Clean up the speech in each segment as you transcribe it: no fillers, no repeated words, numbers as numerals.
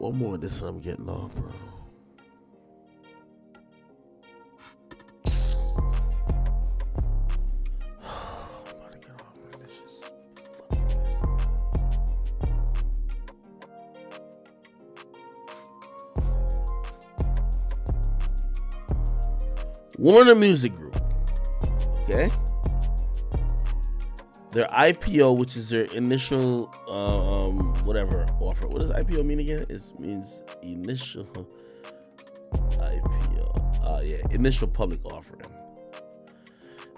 One more of this and I'm getting off, bro. I'm about to get off, man. This just fucking pissing me off. Warner Music Group. Okay? Their IPO, which is their initial whatever offer. What does IPO mean again? It means initial IPO. Initial public offering.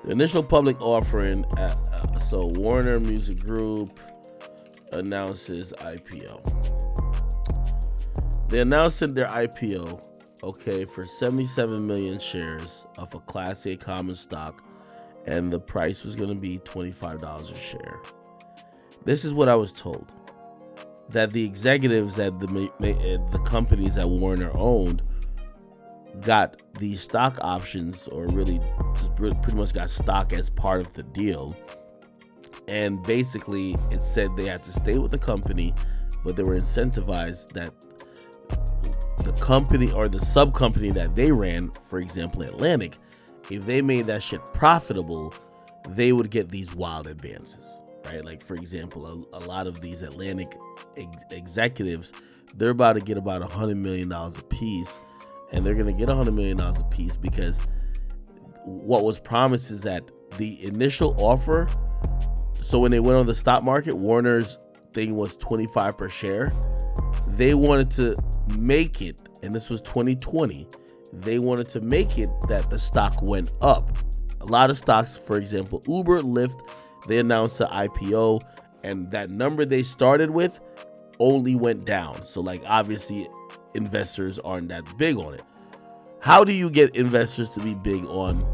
The initial public offering. So Warner Music Group announces IPO. They announced their IPO, okay, for 77 million shares of a Class A common stock. And the price was going to be $25 a share. This is what I was told. That the executives at the companies that Warner owned got the stock options, or really just pretty much got stock as part of the deal. And basically it said they had to stay with the company, but they were incentivized that the company or the sub company that they ran, for example, Atlantic, if they made that shit profitable, they would get these wild advances, right? Like, for example, a lot of these Atlantic executives, they're about to get about $100 million a piece, and they're going to get $100 million a piece because what was promised is that the initial offer, so when they went on the stock market, Warner's thing was 25 per share. They wanted to make it, and this was 2020, they wanted to make it that the stock went up. A lot of stocks, for example, Uber, Lyft, they announced an IPO, and that number they started with only went down. So, like, obviously investors aren't that big on it. How do you get investors to be big on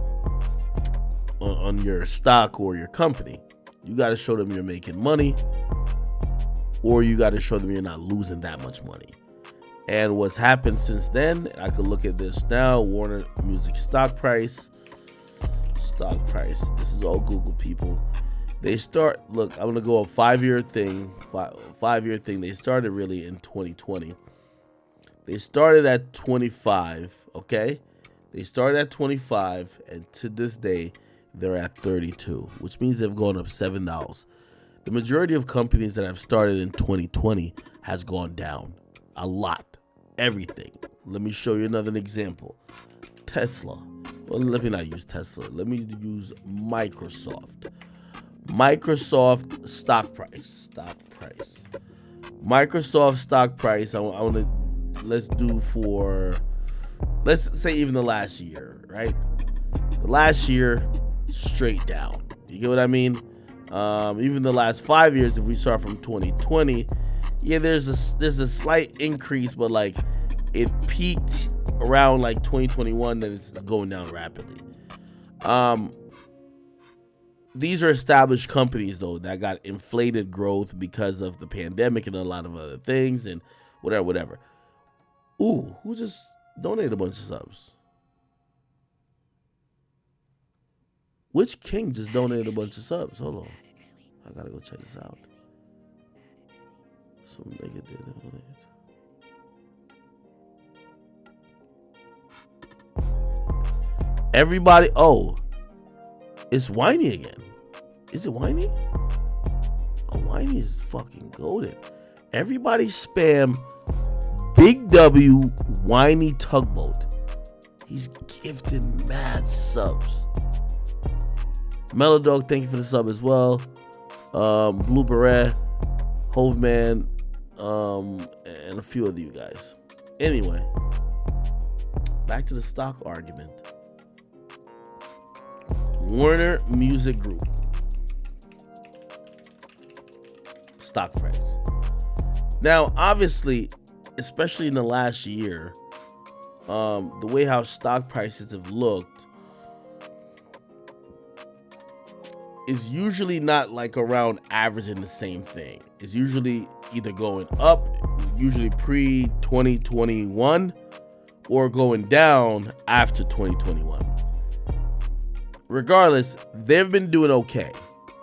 your stock or your company? You got to show them you're making money, or you got to show them you're not losing that much money. And what's happened since then, I could look at this now. Warner Music stock price. This is all Google, people. They start, look, I'm going to go a 5-year thing. 5-year thing. They started really in 2020. They started at 25, okay? They started at 25, and to this day, they're at 32, which means they've gone up $7. The majority of companies that have started in 2020 has gone down a lot. Everything. Let me show you another example. Tesla. Well, let me not use Tesla. Let me use Microsoft. Microsoft stock price. Microsoft stock price. I want to, let's say even the last year, right? The last year, straight down. You get what I mean? Even the last 5 years, if we start from 2020, yeah, there's a slight increase, but like it peaked around like 2021, then it's going down rapidly. These are established companies though that got inflated growth because of the pandemic and a lot of other things and whatever. Ooh, who just donated a bunch of subs? Which king just donated a bunch of subs? Hold on, I gotta go check this out. Some nigga did donate. Everybody, oh, it's Whiny again. Is it Whiny? Oh, Whiny is fucking goated. Everybody spam Big W Whiny Tugboat. He's gifted mad subs. Mellow Dog, thank you for the sub as well. Blue Beret, Hove Man, and a few of you guys. Anyway, back to the stock argument. Warner Music Group stock price. Now, obviously, especially in the last year, the way how stock prices have looked is usually not like around averaging the same thing. It's usually either going up, usually pre-2021, or going down after 2021. Regardless, they've been doing okay.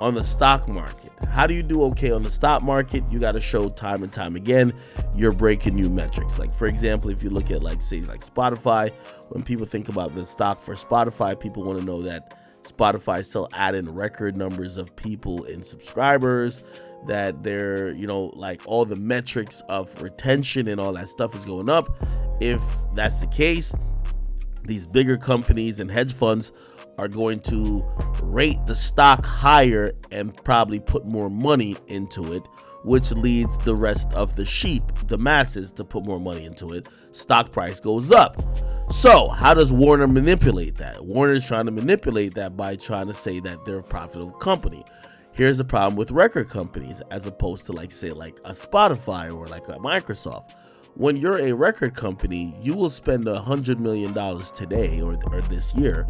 on the stock market. How do you do okay on the stock market? You got to show time and time again you're breaking new metrics. Like, for example, if you look at like Spotify, when people think about the stock for Spotify, people want to know that Spotify is still adding record numbers of people in subscribers, that they're, like all the metrics of retention and all that stuff is going up. If that's the case, these bigger companies and hedge funds are going to rate the stock higher and probably put more money into it, which leads the rest of the sheep, the masses, to put more money into it. Stock price goes up. So how does Warner manipulate that? Warner's trying to manipulate that by trying to say that they're a profitable company. Here's the problem with record companies as opposed to like a Spotify or like a Microsoft. When you're a record company, you will spend $100 million today or this year,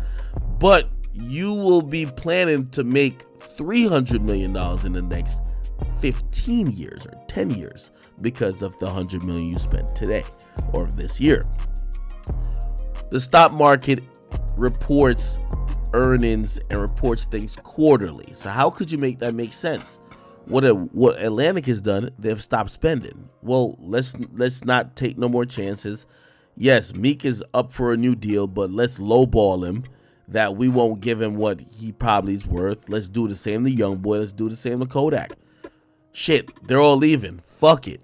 but you will be planning to make $300 million in the next 15 years or 10 years because of the $100 million you spent today or this year. The stock market reports earnings and reports things quarterly. So how could you make that make sense? What Atlantic has done, they've stopped spending. Well, let's not take no more chances. Yes, Meek is up for a new deal, but let's lowball him that we won't give him what he probably is worth. Let's do the same to YoungBoy. Let's do the same to Kodak. Shit, they're all leaving. Fuck it.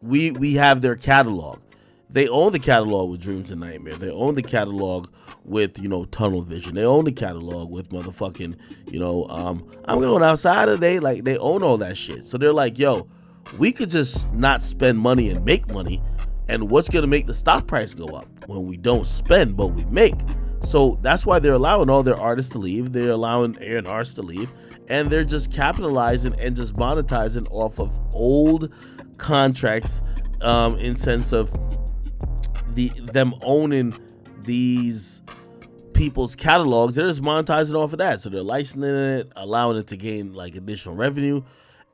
We have their catalog. They own the catalog with Dreams and Nightmare. They own the catalog with, Tunnel Vision. They own the catalog with motherfucking, I'm going outside today. Like, they own all that shit. So they're like, yo, we could just not spend money and make money. And what's going to make the stock price go up? When we don't spend, but we make. So that's why they're allowing all their artists to leave. They're allowing A&Rs to leave. And they're just capitalizing and just monetizing off of old contracts in sense of them owning these people's catalogs. They're just monetizing off of that. So they're licensing it, allowing it to gain like additional revenue.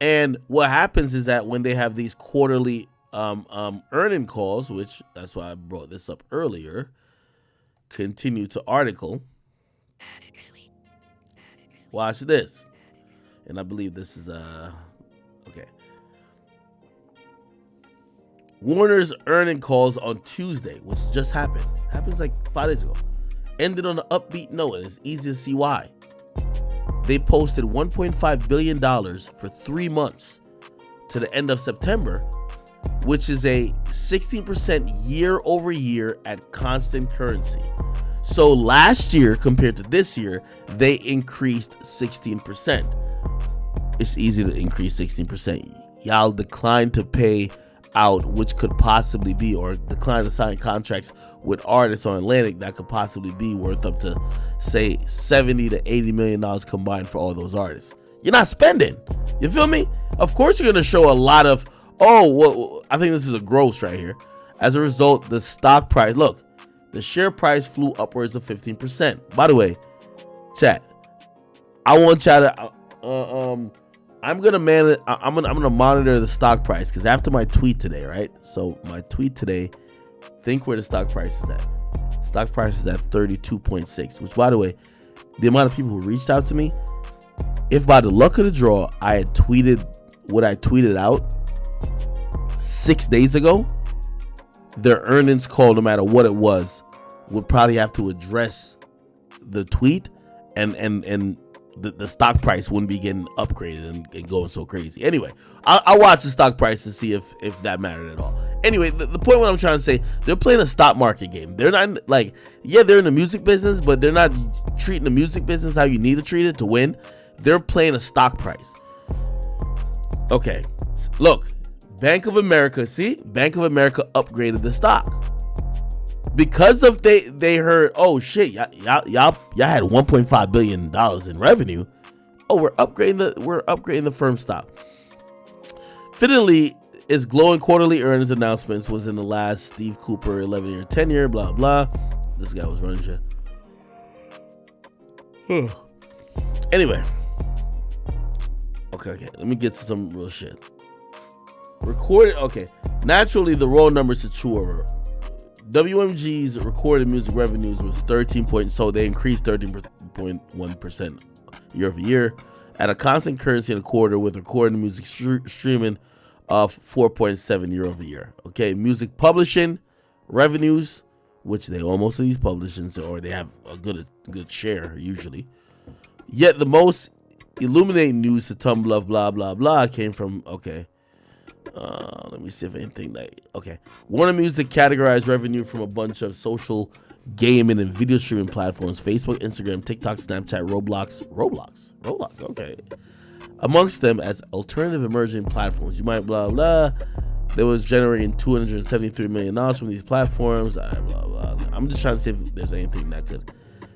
And what happens is that when they have these quarterly earning calls, which that's why I brought this up earlier, continue to article. Watch this. And I believe this is okay. Warner's earning calls on Tuesday, which just happened. Happens like 5 days ago. Ended on an upbeat note, and it's easy to see why. They posted $1.5 billion for 3 months to the end of September, which is a 16% year over year at constant currency. So last year compared to this year, they increased 16%. It's easy to increase 16%. Y'all declined to pay out, which could possibly be, or decline to sign contracts with artists on Atlantic that could possibly be worth up to, say, $70 to $80 million combined for all those artists. You're not spending. You feel me? Of course you're going to show a lot of, I think this is a gross right here. As a result, the stock price, look, the share price flew upwards of 15%. By the way, chat, I want y'all to, I'm gonna monitor the stock price because after my tweet today, right? So my tweet today, think where the stock price is at. Stock price is at 32.6, which, by the way, the amount of people who reached out to me, if by the luck of the draw I had tweeted what I tweeted out 6 days ago, their earnings call, no matter what it was, would probably have to address the tweet, and the stock price wouldn't be getting upgraded and going so crazy. Anyway, I'll watch the stock price to see if that mattered at all. Anyway, the point what I'm trying to say, they're playing a stock market game. They're not like, yeah, they're in the music business, but they're not treating the music business how you need to treat it to win. They're playing a stock price. Okay, look, Bank of America, Bank of America upgraded the stock. Because of they heard, oh shit, y'all had $1.5 billion in revenue. Oh, we're upgrading the firm stock. Fittingly, its glowing quarterly earnings announcements was in the last Steve Cooper 11-year tenure, blah blah. This guy was running shit. Anyway, okay, let me get to some real shit. Recorded, okay. Naturally, the raw numbers are true. WMG's recorded music revenues was 13 points, so they increased 13.1% year over year. at a constant currency in a quarter, with recorded music streaming of 4.7 year over year. Okay, music publishing revenues, which most of these publishings, or they have a good share usually. Yet the most illuminating news to Tumblr, blah blah blah, came from let me see if anything Warner Music categorized revenue from a bunch of social gaming and video streaming platforms: Facebook, Instagram, TikTok, Snapchat, Roblox, okay, amongst them as alternative emerging platforms. You might blah blah. They was generating $273 million from these platforms. Blah, blah. I'm just trying to see if there's anything that could.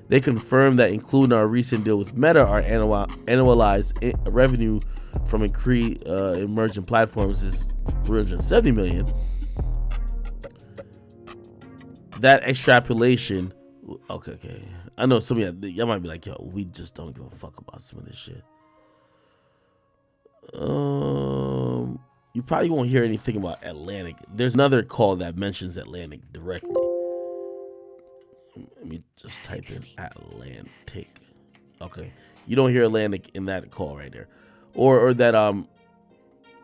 They confirmed that, including our recent deal with Meta, our annualized revenue from emerging platforms is $370 million. That extrapolation, okay. I know some of y'all might be like, yo, we just don't give a fuck about some of this shit. You probably won't hear anything about Atlantic. There's another call that mentions Atlantic directly. Let me just type in Atlantic. Okay, you don't hear Atlantic in that call right there, or that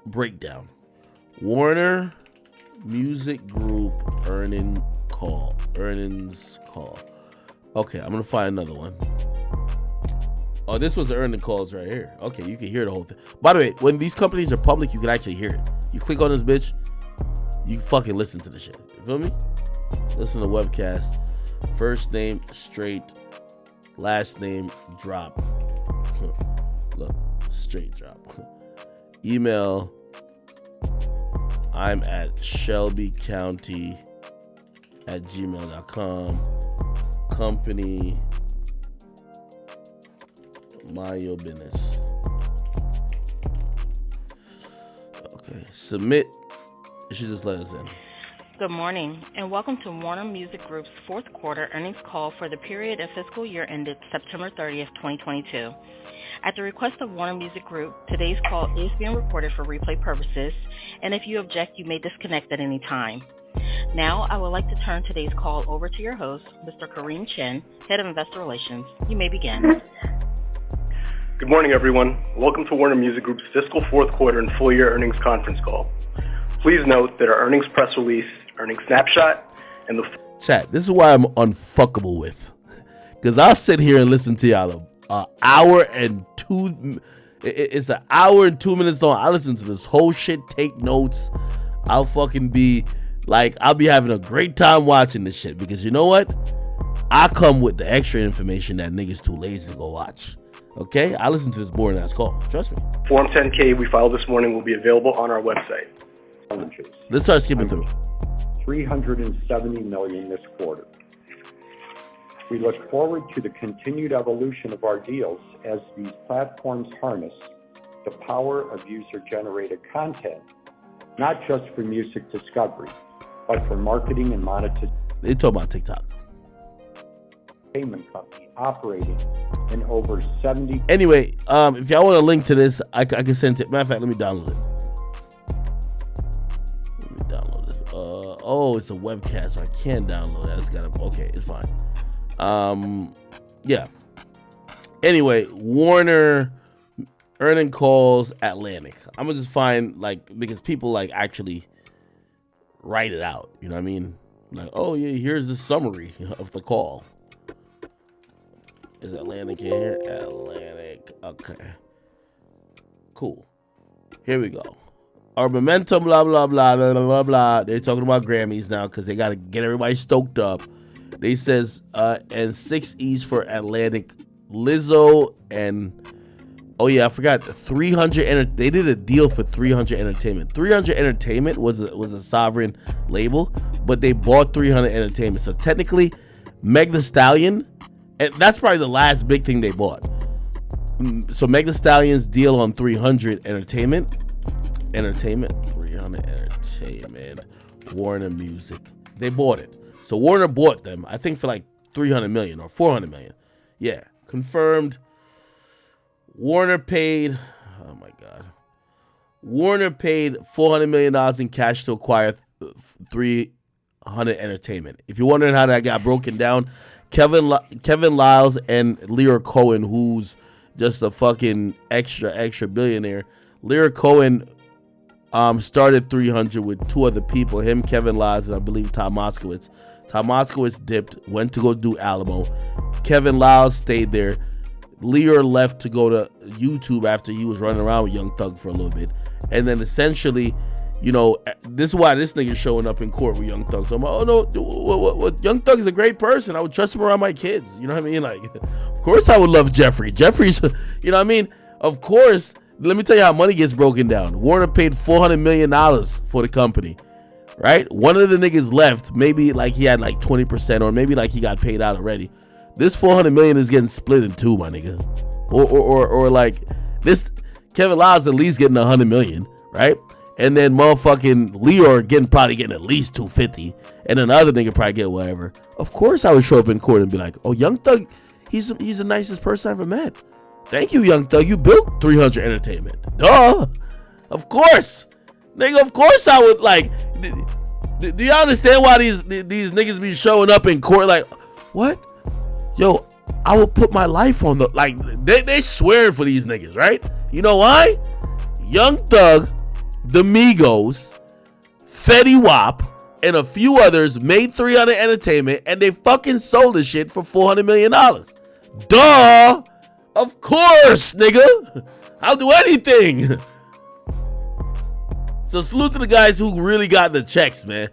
breakdown. Warner Music Group earnings call. Okay, I'm gonna find another one. Oh, this was the earning calls right here. Okay, you can hear the whole thing. By the way, when these companies are public, you can actually hear it. You click on this bitch, you fucking listen to the shit. You feel me? Listen to webcast. First name straight, last name drop. Look, straight drop. Email, I'm at shelbycounty@gmail.com. Company, mind your business. Okay, submit. It should just let us in. Good morning, and welcome to Warner Music Group's fourth quarter earnings call for the period of fiscal year ended September 30th, 2022. At the request of Warner Music Group, today's call is being recorded for replay purposes, and if you object, you may disconnect at any time. Now, I would like to turn today's call over to your host, Mr. Kareem Chen, Head of Investor Relations. You may begin. Good morning, everyone. Welcome to Warner Music Group's fiscal fourth quarter and full year earnings conference call. Please note that our earnings press release, earnings snapshot, and the chat. This is why I'm unfuckable with, because I'll sit here and listen to y'all an hour and two. It's an hour and 2 minutes long. I listen to this whole shit, take notes. I'll fucking be like, I'll be having a great time watching this shit, because you know what? I come with the extra information that niggas too lazy to go watch. Okay, I listen to this boring ass call. Trust me. Form 10-K we filed this morning will be available on our website. Let's start skipping through. $370 million this quarter. We look forward to the continued evolution of our deals as these platforms harness the power of user-generated content, not just for music discovery, but for marketing and monetization. They talk about TikTok. Payment company operating in over 70. Anyway, if y'all want a link to this, I can send it. Matter of fact, let me download it. Oh, it's a webcast, so I can't download that. It's gotta. Okay, it's fine. Yeah. Anyway, Warner earning calls Atlantic. I'm gonna just find because people actually write it out. You know what I mean? Like, oh yeah, here's the summary of the call. Is Atlantic in here? Atlantic. Okay. Cool. Here we go. Our momentum, blah, blah, blah, blah, blah, blah. They're talking about Grammys now because they got to get everybody stoked up. They says, and 6 E's for Atlantic. Lizzo and, oh yeah, I forgot, 300, they did a deal for 300 Entertainment. 300 Entertainment was a sovereign label, but they bought 300 Entertainment. So technically, Meg Thee Stallion, and that's probably the last big thing they bought. So Meg Thee Stallion's deal on 300 Entertainment, 300 Entertainment, Warner Music, they bought it. So Warner bought them, I think, for like 300 million or 400 million. Yeah, confirmed. Warner paid, oh my God. Warner paid $400 million in cash to acquire 300 Entertainment. If you're wondering how that got broken down, Kevin Lyles and Lear Cohen, who's just a fucking extra billionaire. Lyric Cohen started 300 with 2 other people, him, Kevin Liles, and I believe Tom Moskowitz. Tom Moskowitz dipped, went to go do Alamo. Kevin Liles stayed there. Lear left to go to YouTube after he was running around with Young Thug for a little bit. And then essentially, you know, this is why this nigga's showing up in court with Young Thug. So I'm like, oh no, what Young Thug is a great person. I would trust him around my kids. You know what I mean? Like, of course I would love Jeffrey. Jeffrey's, you know what I mean? Of course. Let me tell you how money gets broken down. Warner paid $400 million for the company, right? One of the niggas left. Maybe like he had like 20%, or maybe like he got paid out already. This $400 million is getting split in 2, my nigga. Or like this, Kevin Liles at least getting $100 million, right? And then motherfucking Leor probably getting at least $250, and then the other nigga probably get whatever. Of course I would show up in court and be like, oh, Young Thug, he's the nicest person I ever met. Thank you, Young Thug. You built 300 Entertainment. Duh. Of course. Nigga, of course I would, like, do y'all understand why these niggas be showing up in court like, what? Yo, I would put my life on the, like, they swearing for these niggas, right? You know why? Young Thug, the Migos, Fetty Wap, and a few others made 300 Entertainment, and they fucking sold this shit for $400 million. Duh. Of course, nigga. I'll do anything. So salute to the guys who really got the checks, man.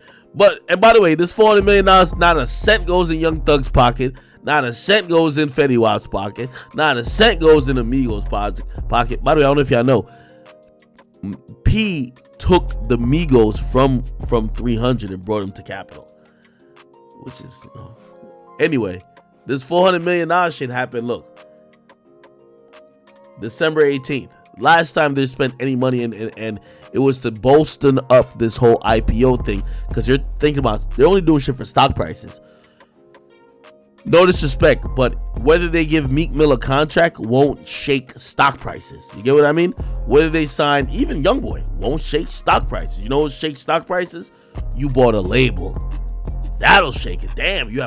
And by the way, this $400 million, not a cent goes in Young Thug's pocket. Not a cent goes in Fetty Wap's pocket. Not a cent goes in Amigos' pocket. By the way, I don't know if y'all know, P took the Migos from 300 and brought them to Capitol. Which is, you know. Anyway, this $400 million shit happened, look. December 18th. Last time they spent any money, and it was to bolster up this whole IPO thing, because you're thinking about, they're only doing shit for stock prices. No disrespect, but whether they give Meek Mill a contract won't shake stock prices. You get what I mean? Whether they sign even Youngboy won't shake stock prices. You know what shakes stock prices? You bought a label. That'll shake it. Damn, you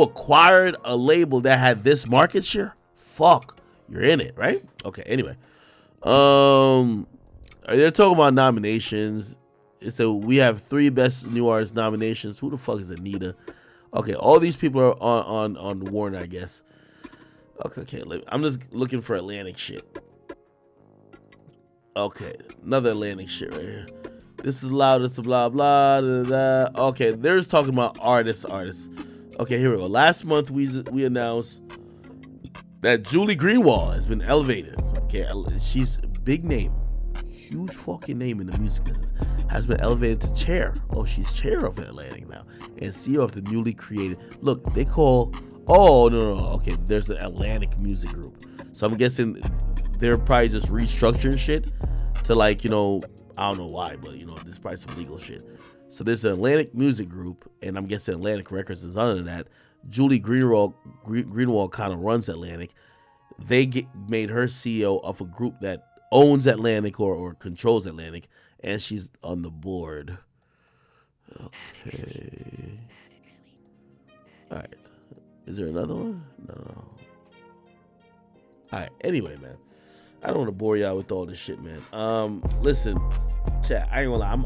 acquired a label that had this market share? Fuck. You're in it, right? Okay, anyway. They're talking about nominations. So we have 3 Best New Artist nominations. Who the fuck is Anita? Okay, all these people are on Warner, I guess. Okay, I'm just looking for Atlantic shit. Okay, another Atlantic shit right here. This is loudest, blah, blah, da, da, da. Okay, they're just talking about artists. Okay, here we go. Last month, we announced that Julie Greenwald has been elevated. Okay, she's a big name, huge fucking name in the music business. Has been elevated to chair. Oh, she's chair of Atlantic now, and CEO of the newly created. Look, they call. Oh no. Okay, there's the Atlantic Music Group. So I'm guessing they're probably just restructuring shit to, like, you know, I don't know why, but you know, this is probably some legal shit. So there's an Atlantic Music Group, and I'm guessing Atlantic Records is under that. Julie Greenwald kind of runs Atlantic. They made her CEO of a group that owns Atlantic or controls Atlantic, and she's on the board. Okay. All right. Is there another one? No. All right. Anyway, man, I don't want to bore y'all with all this shit, man. Listen, chat. I ain't gonna lie. I'm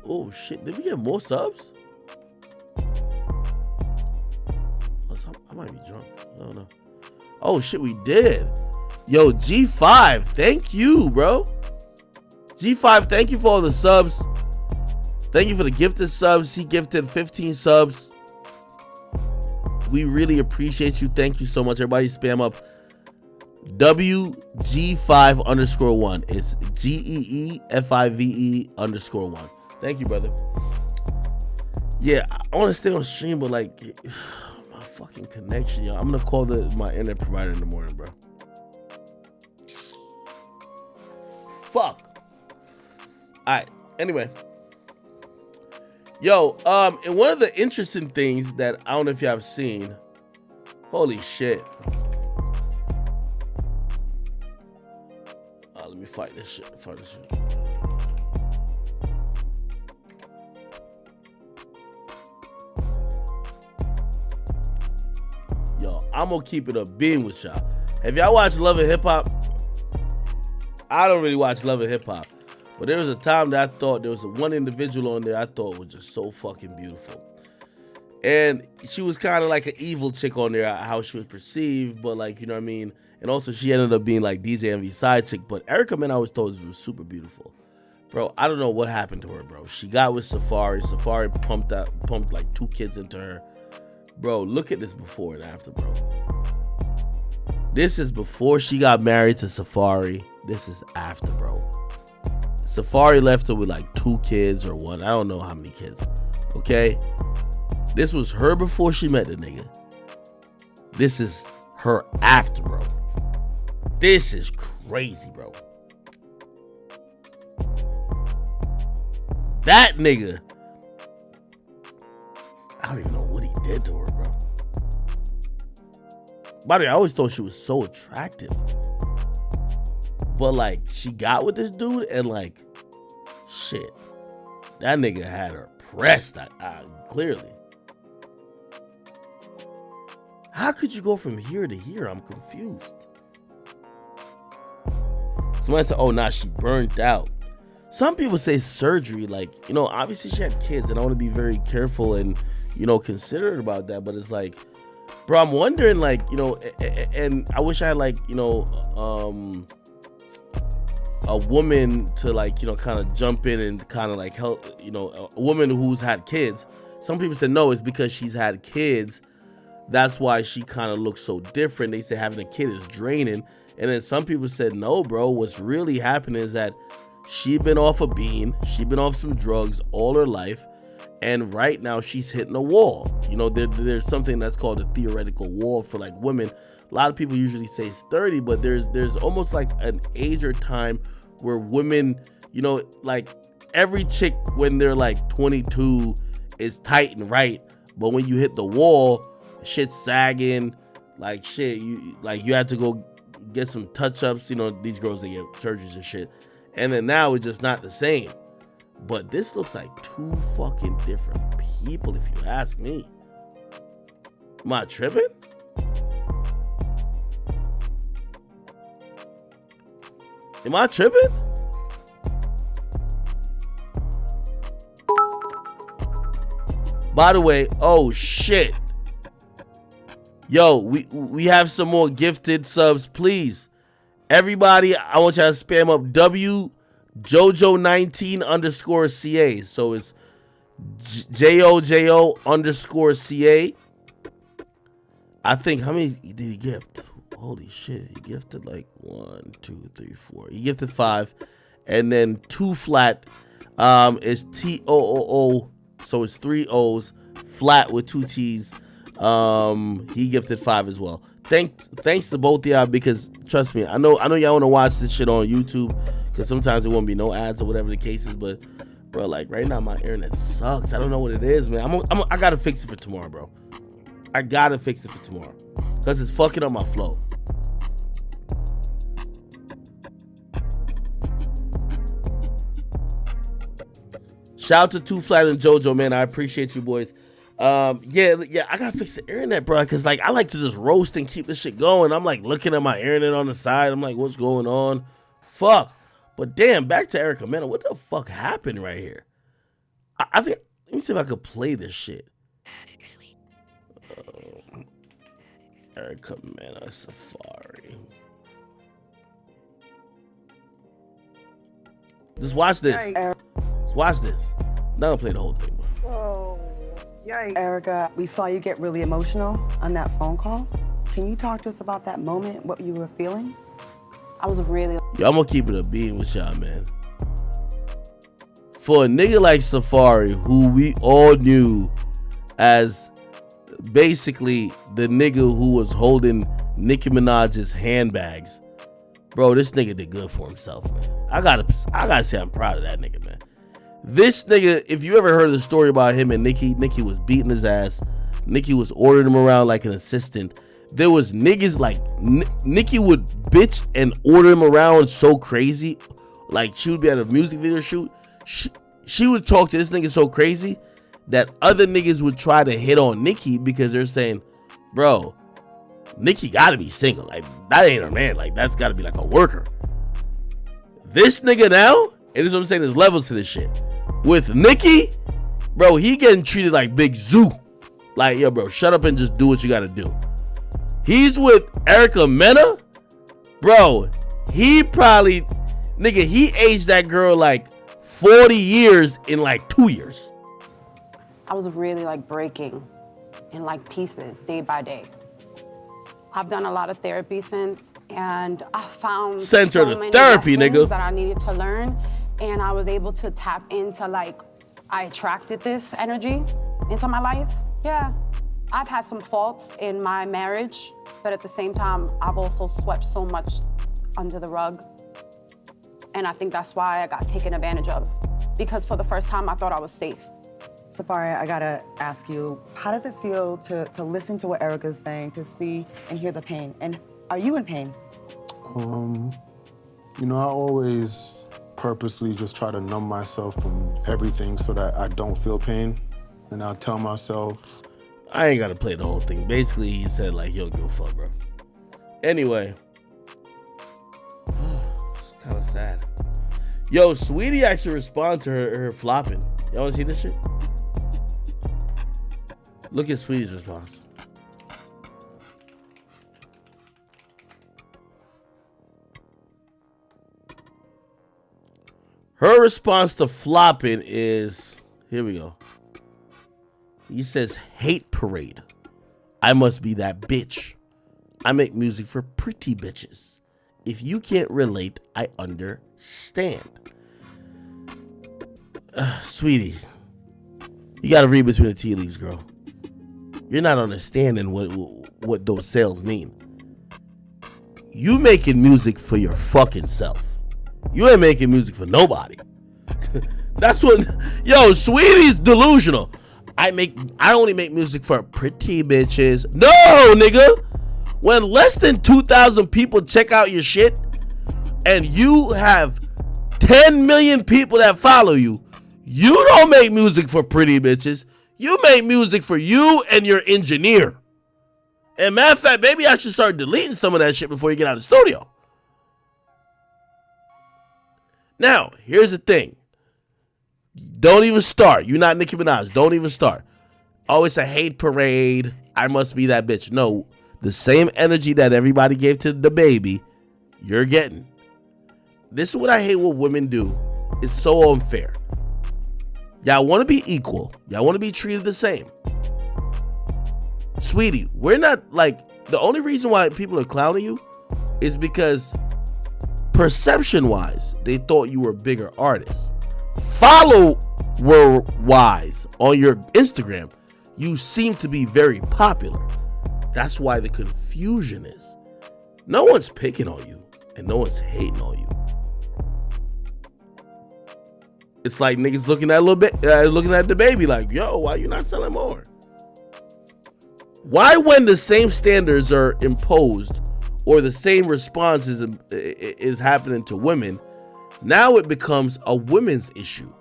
oh shit. Did we get more subs? I might be drunk. I don't know. Oh shit, we did. Yo, G5, thank you, bro. G5, thank you for all the subs. Thank you for the gifted subs. He gifted 15 subs. We really appreciate you. Thank you so much. Everybody spam up WG5_1. It's GEEFIVE_1. Thank you, brother. Yeah, I want to stay on stream, but like, my fucking connection, y'all. I'm gonna call my internet provider in the morning, bro. Fuck. Alright, anyway. Yo, and one of the interesting things that I don't know if y'all have seen. Holy shit. Let me fight this shit. Yo, I'm gonna keep it a beam with y'all. If y'all watch Love and Hip Hop, I don't really watch Love and Hip Hop, but there was a time that I thought there was one individual on there I thought was just so fucking beautiful. And she was kind of like an evil chick on there, how she was perceived, but like, you know what I mean? And also she ended up being like DJ Envy's side chick, but Erica Man I always thought was super beautiful. Bro, I don't know what happened to her, bro. She got with Safari. Safari pumped like 2 kids into her. Bro, look at this before and after, bro. This is before she got married to Safari. This is after, bro. Safari left her with like 2 kids or 1. I don't know how many kids. Okay? This was her before she met the nigga. This is her after, bro. This is crazy, bro. That nigga, I don't even know what he did to her, bro. By the way, I always thought she was so attractive. But like, she got with this dude and like, shit. That nigga had her pressed, clearly. How could you go from here to here? I'm confused. Somebody said, oh, nah, she burnt out. Some people say surgery, like, you know, obviously she had kids and I want to be very careful and, you know, considerate about that. But it's like, bro, I'm wondering, like, you know, and I wish I had like, you know, a woman to like, you know, kind of jump in and kind of like help, you know, a woman who's had kids. Some people say, no, it's because she's had kids. That's why she kind of looks so different. They say having a kid is draining. And then some people said, no, bro, what's really happening is that she been off a bean. She been off some drugs all her life. And right now she's hitting a wall. You know, there's something that's called a theoretical wall for like women. A lot of people usually say it's 30, but there's almost like an age or time where women, you know, like every chick when they're like 22 is tight and right. But when you hit the wall, shit's sagging, like shit, you had to go get some touch-ups, you know, these girls, they get surgeries and shit, and then now it's just not the same. But this looks like 2 fucking different people, if you ask me. Am I tripping? Am I tripping? By the way, oh shit. Yo, we have some more gifted subs, please. Everybody, I want y'all to spam up WJojo19_CA. So it's JOJO_CA. I think, how many did he gift? Holy shit, he gifted like 1, 2, 3, 4. He gifted 5. And then 2 flat is TOOO. So it's 3 O's, flat with 2 T's. He gifted 5 as well. Thanks to both of y'all, because trust me, I know y'all want to watch this shit on YouTube because sometimes there won't be no ads or whatever the case is, but bro, like right now my internet sucks. I don't know what it is, man. I gotta fix it for tomorrow, bro. I gotta fix it for tomorrow because it's fucking up my flow. Shout out to 2 Flat and JoJo, man. I appreciate you boys. Yeah, I gotta fix the internet, bro, because like I like to just roast and keep this shit going. I'm like looking at my internet on the side. I'm like, what's going on? Fuck. But damn, back to Erica Mena. What the fuck happened right here? I think, let me see if I could play this shit. Erica Mena Safari. Just watch this. Just watch this. Not gonna play the whole thing, bro. Oh, yikes. Erica, we saw you get really emotional on that phone call. Can you talk to us about that moment, what you were feeling? I was really... Yo, I'm gonna keep it a beam with y'all, man. For a nigga like Safari, who we all knew as basically the nigga who was holding Nicki Minaj's handbags, bro, this nigga did good for himself, man. I gotta say I'm proud of that nigga, man. This nigga, if you ever heard the story about him and Nicki was beating his ass. Nicki was ordering him around like an assistant. There was niggas like Nicki would bitch and order him around so crazy. Like she would be at a music video shoot. She would talk to this nigga so crazy that other niggas would try to hit on Nicki because they're saying, bro, Nicki gotta be single. Like, that ain't her man. Like, that's gotta be like a worker. This nigga now, and this is what I'm saying, there's levels to this shit. With Nicki, bro, he getting treated like Big Zoo. Like, yo, bro, shut up and just do what you gotta do. He's with Erica Mena, bro. He probably, nigga, he aged that girl like 40 years in like 2 years. I was really like breaking in like pieces day by day. I've done a lot of therapy since, and I found Sent her so to many therapy, lessons nigga. that I needed to learn, and I was able to tap into like, I attracted this energy into my life. Yeah, I've had some faults in my marriage, but at the same time, I've also swept so much under the rug. And I think that's why I got taken advantage of, because for the first time, I thought I was safe. Safari, I gotta ask you, how does it feel to listen to what Erica's saying, to see and hear the pain? And are you in pain? You know, I always purposely just try to numb myself from everything so that I don't feel pain. And I'll tell myself, I ain't gotta play the whole thing. Basically, he said like, yo, give a fuck, bro. Anyway. It's kind of sad. Yo, Sweetie actually responded to her flopping. Y'all wanna see this shit? Look at Sweetie's response. Her response to flopping is, here we go. He says, hate parade. I must be that bitch. I make music for pretty bitches. If you can't relate, I understand. Sweetie, you gotta read between the tea leaves, girl. You're not understanding what those sales mean. You making music for your fucking self. You ain't making music for nobody. That's what, yo, Sweetie's delusional. I only make music for pretty bitches. No, nigga. When less than 2,000 people check out your shit and you have 10 million people that follow you, you don't make music for pretty bitches. You make music for you and your engineer. And matter of fact, maybe I should start deleting some of that shit before you get out of the studio. Now, here's the thing. Don't even start. You're not Nicki Minaj. Don't even start. Oh, it's a hate parade. I must be that bitch. No, the same energy that everybody gave to the baby, you're getting. This is what I hate what women do. It's so unfair. Y'all want to be equal. Y'all want to be treated the same. Sweetie, we're not like, the only reason why people are clowning you is because perception-wise, they thought you were a bigger artist. Follower-wise, on your Instagram, you seem to be very popular. That's why the confusion is. No one's picking on you, and no one's hating on you. It's like niggas looking at looking at the baby like, yo, why you not selling more? Why, when the same standards are imposed or the same response is happening to women, now it becomes a women's issue?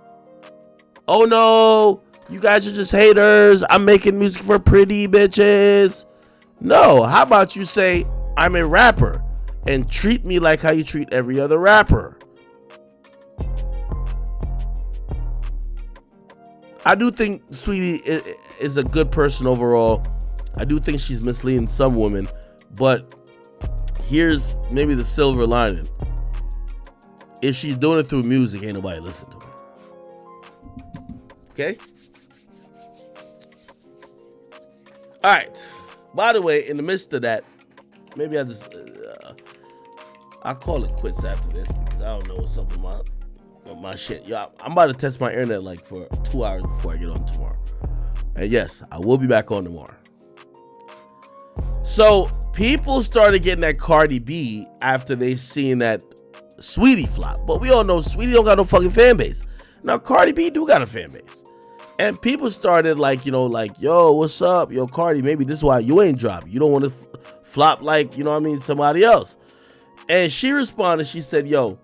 Oh no, you guys are just haters. I'm making music for pretty bitches. No, how about you say, I'm a rapper and treat me like how you treat every other rapper? I do think Sweetie is a good person overall. I do think she's misleading some women, but here's maybe the silver lining. If she's doing it through music, ain't nobody listening to her. Okay? All right. By the way, in the midst of that, maybe I'll call it quits after this because I don't know what's up with my shit. Yo, I'm about to test my internet like for 2 hours before I get on tomorrow. And yes, I will be back on tomorrow. So people started getting that Cardi B after they seen that Sweetie flop. But we all know Sweetie don't got no fucking fan base. Now Cardi B do got a fan base. And people started like, you know, like, yo, what's up? Yo, Cardi, maybe this is why you ain't dropped. You don't want to flop like, you know what I mean, somebody else. And she responded, she said, yo,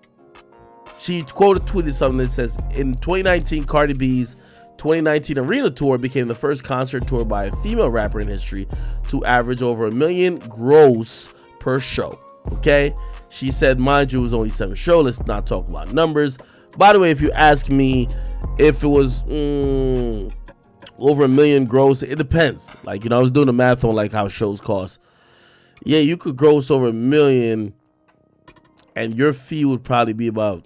she tweeted something that says, in 2019, Cardi B's 2019 Arena Tour became the first concert tour by a female rapper in history to average over $1 million gross per show. Okay? She said, mind you, it was only 7 shows. Let's not talk about numbers. By the way, if you ask me if it was over $1 million gross, it depends. Like, you know, I was doing the math on like how shows cost. Yeah, you could gross over $1 million and your fee would probably be about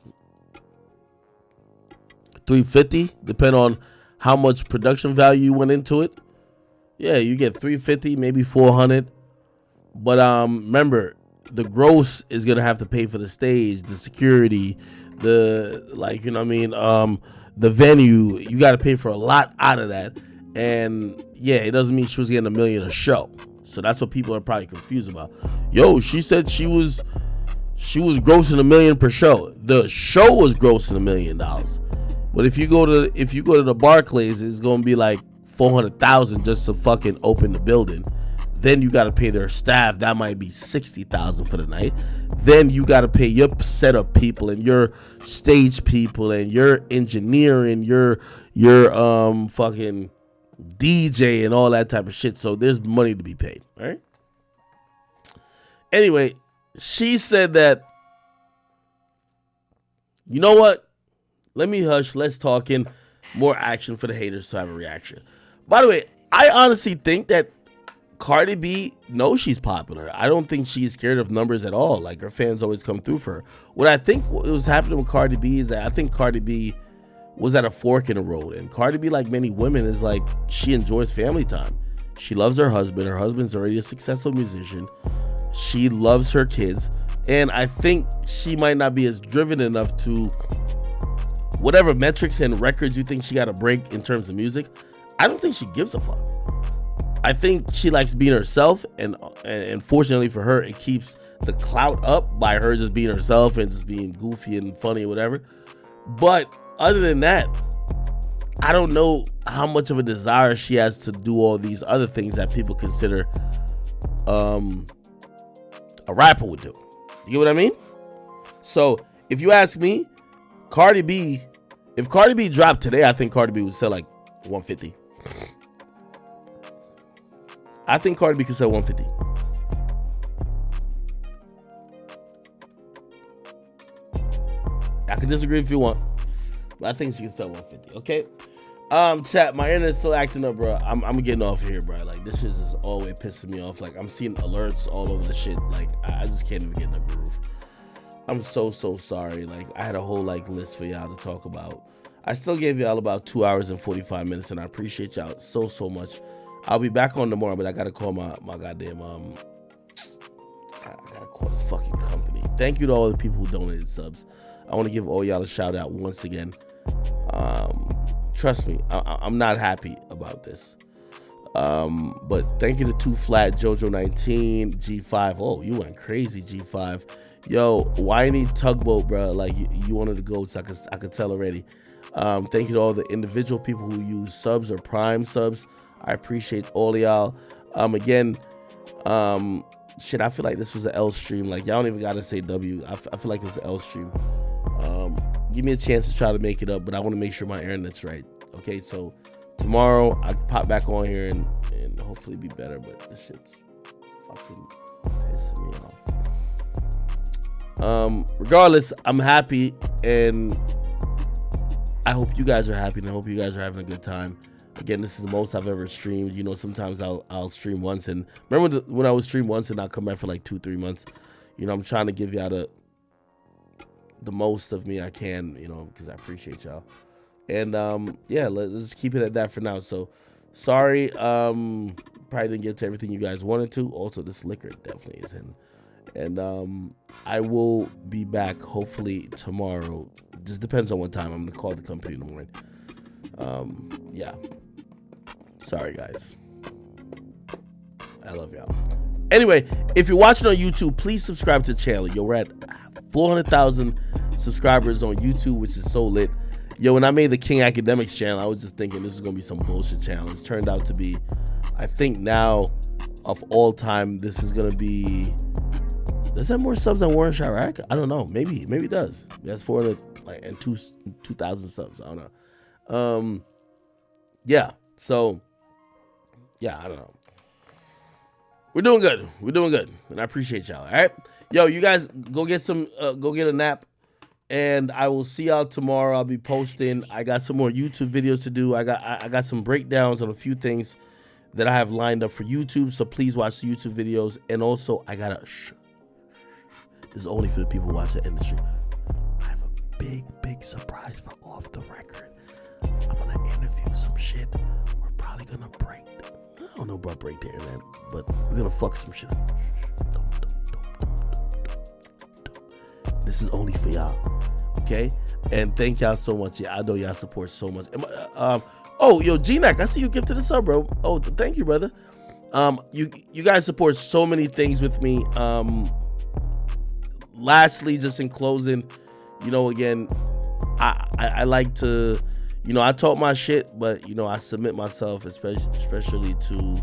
$350, depending on how much production value you went into it. Yeah, you get $350, maybe $400. But remember, the gross is gonna have to pay for the stage, the security, the like, you know what I mean, the venue. You got to pay for a lot out of that. And yeah, it doesn't mean she was getting $1 million a show. So that's what people are probably confused about. Yo, she said she was grossing $1 million per show. The show was grossing $1 million. But if you go to the Barclays, it's gonna be like $400,000 just to fucking open the building. Then you gotta pay their staff. That might be $60,000 for the night. Then you gotta pay your setup people and your stage people and your engineer and your fucking DJ and all that type of shit. So there's money to be paid, right? Anyway, she said that, you know what? Let me hush. Let's talk in more action for the haters to have a reaction. By the way, I honestly think that Cardi B knows she's popular. I don't think she's scared of numbers at all. Like, her fans always come through for her. What I think was happening with Cardi B is that I think Cardi B was at a fork in the road. And Cardi B, like many women, is like, she enjoys family time. She loves her husband. Her husband's already a successful musician. She loves her kids. And I think she might not be as driven enough to whatever metrics and records you think she got to break in terms of music. I don't think she gives a fuck. I think she likes being herself, and fortunately for her, it keeps the clout up by her just being herself and just being goofy and funny or whatever. But other than that, I don't know how much of a desire she has to do all these other things that people consider a rapper would do. You get what I mean? So if you ask me, Cardi B, if Cardi B dropped today, I think Cardi B would sell like 150. I think Cardi B could sell 150. I can disagree if you want, but I think she can sell 150. Okay. Chat, my internet's still acting up, bro. I'm getting off here, bro. Like, this shit is always pissing me off. Like, I'm seeing alerts all over the shit. Like, I just can't even get in the groove. I'm so sorry. Like, I had a whole like list for y'all to talk about. I still gave y'all about 2 hours and 45 minutes, and I appreciate y'all so much. I'll be back on tomorrow, but I gotta call my goddamn I gotta call this fucking company. Thank you to all the people who donated subs. I want to give all y'all a shout out once again. Trust me, I'm not happy about this. But thank you to 2 Flat, Jojo19, G5. Oh, you went crazy, G5. Yo, why you need tugboat, bro? Like, you wanted to go, so I could tell already. Thank you to all the individual people who use subs or prime subs. I appreciate all of y'all. Again, shit, I feel like this was an L stream. Like, y'all don't even gotta say W. I feel like it was an L stream. Give me a chance to try to make it up, but I want to make sure my internet's right. Okay, so tomorrow I pop back on here and hopefully be better, but this shit's fucking pissing me off. Regardless, I'm happy, and I hope you guys are happy, and I hope you guys are having a good time. Again, this is the most I've ever streamed. You know, sometimes I'll stream once, and remember when I would stream once and I'll come back for like 2-3 months. You know, I'm trying to give y'all the most of me I can, you know, because I appreciate y'all. And yeah, let's keep it at that for now. So sorry, probably didn't get to everything you guys wanted to. Also, this liquor definitely is in. And I will be back hopefully tomorrow. Just depends on what time. I'm gonna call the company in the morning. Yeah, sorry guys, I love y'all. Anyway, if you're watching on YouTube, please subscribe to the channel. Yo, we're at 400,000 subscribers on YouTube, which is so lit. Yo, when I made the King Akademiks channel, I was just thinking this is gonna be some bullshit channel. It's turned out to be, I think now of all time, this is gonna be, does that have more subs than Warren Chirac? I don't know. Maybe it does. That's 400 like and 2,000 subs. I don't know. yeah, so yeah, I don't know. We're doing good. We're doing good, and I appreciate y'all. All right, yo, you guys go get a nap, and I will see y'all tomorrow. I'll be posting. I got some more YouTube videos to do. I got some breakdowns on a few things that I have lined up for YouTube. So please watch the YouTube videos, and also I got this is only for the people who watch the industry. I have a big surprise for Off the Record. I'm gonna interview some shit. We're probably gonna break. I don't know about break the internet, but we're gonna fuck some shit up. This is only for y'all, okay? And thank y'all so much. Yeah, I know y'all support so much. Oh, yo, G-Nac, I see you gifted a sub, bro. Oh, thank you, brother. You guys support so many things with me. Lastly, just in closing, again, I like to, I talk my shit, but I submit myself, especially to,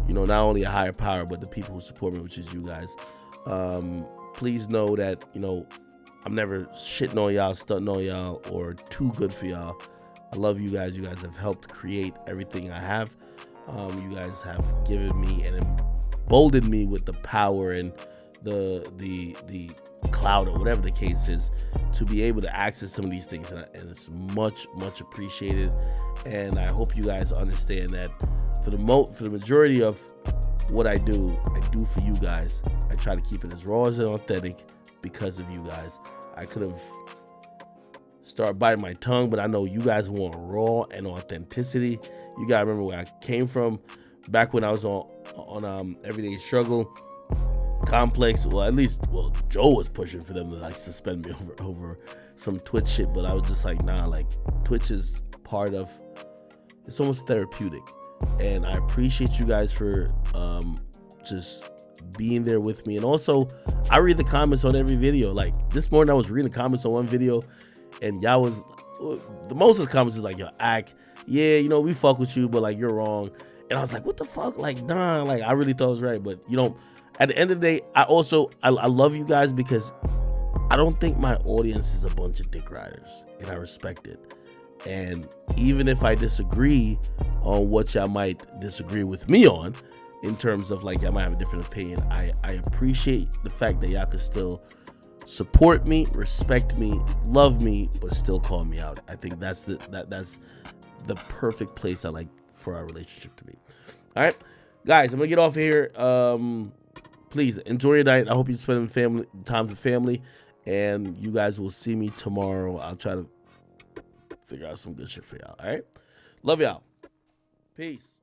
not only a higher power, but the people who support me, which is you guys. Please know that, I'm never shitting on y'all, stunting on y'all, or too good for y'all. I love you guys. You guys have helped create everything I have. You guys have given me and emboldened me with the power and the cloud, or whatever the case is, to be able to access some of these things, and it's much appreciated. And I hope you guys understand that for the majority of what I do for you guys. I try to keep it as raw as and authentic because of you guys. I could have started biting my tongue, but I know you guys want raw and authenticity. You gotta remember where I came from back when I was on Everyday Struggle. Complex, Joe was pushing for them to suspend me over some Twitch shit, but I was just like, nah, Twitch is part of, it's almost therapeutic, and I appreciate you guys for just being there with me. And also, I read the comments on every video. This morning I was reading the comments on one video, and y'all was, most of the comments was like, yo, yeah, we fuck with you, but you're wrong. And I was like, what the fuck? Nah, I really thought I was right, but at the end of the day, I love you guys, because I don't think my audience is a bunch of dick riders, and I respect it. And even if I disagree on what y'all might disagree with me on, in terms of y'all might have a different opinion, I appreciate the fact that y'all can still support me, respect me, love me, but still call me out. I think that's the perfect place I like for our relationship to be. All right, guys, I'm gonna get off here. Please enjoy your night. I hope you spend time with family, and you guys will see me tomorrow. I'll try to figure out some good shit for y'all. All right, love y'all. Peace.